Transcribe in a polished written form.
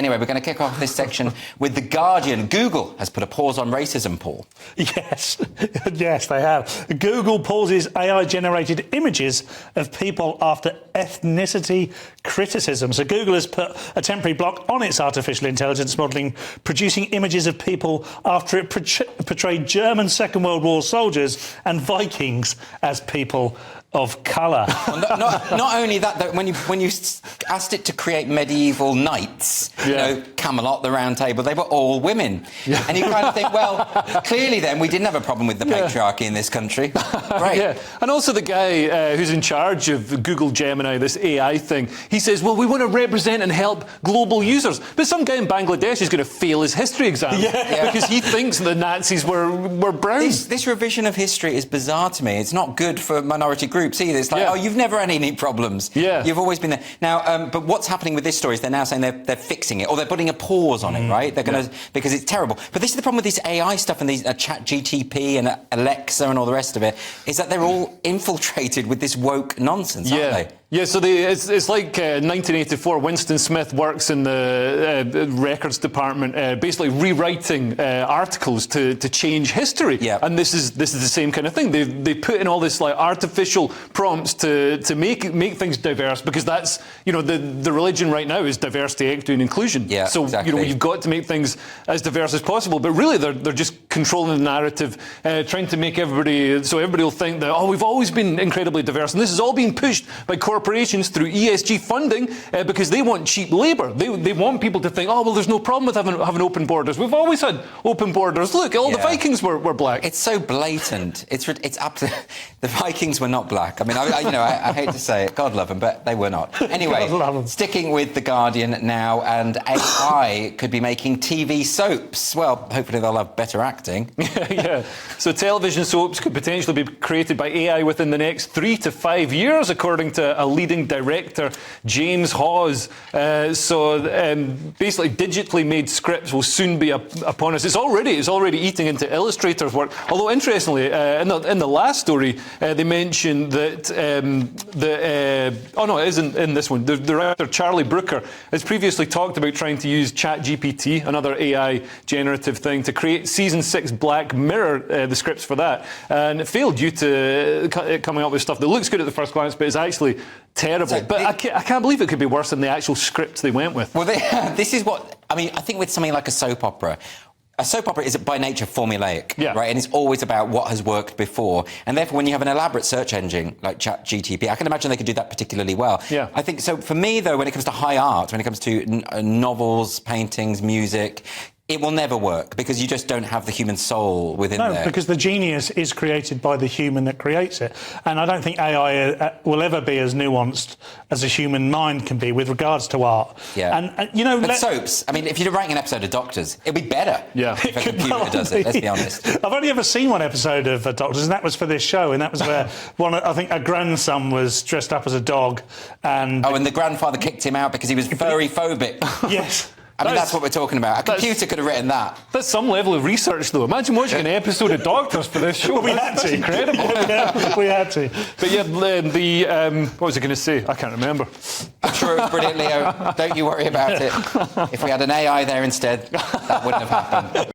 Anyway, we're going to kick off this section with The Guardian. Google has put a pause on racism, Paul. Yes, yes, they have. Google pauses AI-generated images of people after ethnicity criticism. So Google has put a temporary block on its artificial intelligence modelling, producing images of people after it portrayed German Second World War soldiers and Vikings as people of colour. Well, not only that, when you asked it to create medieval knights, you know, Camelot, the Round Table, they were all women. Yeah. And you kind of think, well, clearly then we didn't have a problem with the patriarchy in this country. Right. Yeah. And also the guy who's in charge of Google Gemini, this AI thing, he says, well, we want to represent and help global users. But some guy in Bangladesh is going to fail his history exam because he thinks the Nazis were brown. This revision of history is bizarre to me. It's not good for minority groups either. It's like, oh, you've never had any problems. Yeah. You've always been there. Now, but what's happening with this story is they're now saying they're fixing it, or they're putting a pause on it, right? They're going to, because it's terrible. But this is the problem with this AI stuff and these chat GTP and Alexa and all the rest of it, is that they're all infiltrated with this woke nonsense, aren't they? Yeah, so it's like 1984, Winston Smith works in the records department, basically rewriting articles to change history. Yeah. And this is the same kind of thing. They put in all this like artificial prompts to make things diverse, because that's, you know, the religion right now is diversity, equity and inclusion. Yeah, so exactly. You know, you've got to make things as diverse as possible, but really they're just controlling the narrative, trying to make everybody, so everybody will think that, oh, we've always been incredibly diverse, and this is all being pushed by corporations through ESG funding because they want cheap labour. They want people to think, oh, well, there's no problem with having open borders. We've always had open borders. Look, all the Vikings were black. It's so blatant. It's up to the Vikings were not black. I mean, I hate to say it, God love them, but they were not. Anyway, sticking with The Guardian now, and AI could be making TV soaps. Well, hopefully they'll have better acting. Yeah. So television soaps could potentially be created by AI within the next 3 to 5 years, according to a leading director, James Hawes. Basically, digitally made scripts will soon be upon us. It's already eating into illustrators' work. Although, interestingly, in the last story, they mentioned that it isn't in this one. The director Charlie Brooker has previously talked about trying to use ChatGPT, another AI generative thing, to create season 6 Black Mirror, the scripts for that, and it failed due to it coming up with stuff that looks good at the first glance, but is actually terrible. So but I can't believe it could be worse than the actual script they went with. Well, this is what I mean. I think with something like a soap opera is by nature formulaic, right? And it's always about what has worked before. And therefore, when you have an elaborate search engine like ChatGPT, I can imagine they could do that particularly well. Yeah. I think so. For me, though, when it comes to high art, when it comes to novels, paintings, music, it will never work because you just don't have the human soul within there. No, because the genius is created by the human that creates it. And I don't think AI will ever be as nuanced as a human mind can be with regards to art. Yeah. And you know, but soaps, I mean, if you're writing an episode of Doctors, it'd be better if a computer does it, let's be honest. I've only ever seen one episode of Doctors, and that was for this show, and that was where I think a grandson was dressed up as a dog. And the grandfather kicked him out because he was furry phobic. Yes. I mean, that's what we're talking about. A computer could have written that. That's some level of research, though. Imagine watching an episode of Doctors for this show. Well, we had to. Incredible. We had to. But yeah, what was I going to say? I can't remember. I'm sure it was brilliant, Leo. Don't you worry about it. If we had an AI there instead, that wouldn't have happened.